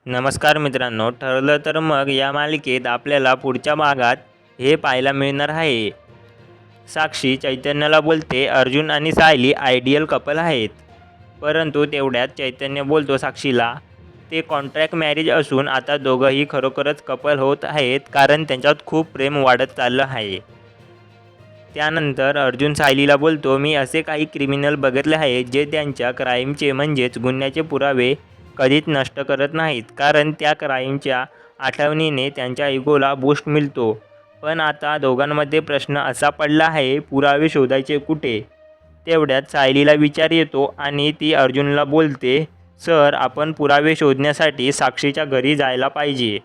नमस्कार मित्रांनो, ठरलं तर मग या मालिकेत आपल्याला पुढच्या भागात हे पाहायला मिळणार आहे. साक्षी चैतन्याला बोलते अर्जुन आणि सायली आयडियल कपल आहेत. परंतु तेवढ्यात चैतन्य बोलतो साक्षीला, ते कॉन्ट्रॅक्ट मॅरेज असून आता दोघंही खरोखरच कपल होत आहेत कारण त्यांच्यात खूप प्रेम वाढत चाललं आहे. त्यानंतर अर्जुन सायलीला बोलतो, मी असे काही क्रिमिनल बघितले आहेत जे त्यांच्या क्राईमचे म्हणजेच गुन्ह्याचे पुरावे कधीच नष्ट करत नाहीत, कारण त्या क्राईमच्या आठवणीने त्यांच्या इगोला बूस्ट मिळतो. पण आता दोघांमध्ये प्रश्न असा पडला आहे, पुरावे शोधायचे कुठे? तेवढ्यात सायलीला विचार येतो आणि ती अर्जुनला बोलते, सर आपण पुरावे शोधण्यासाठी साक्षीच्या घरी जायला पाहिजे.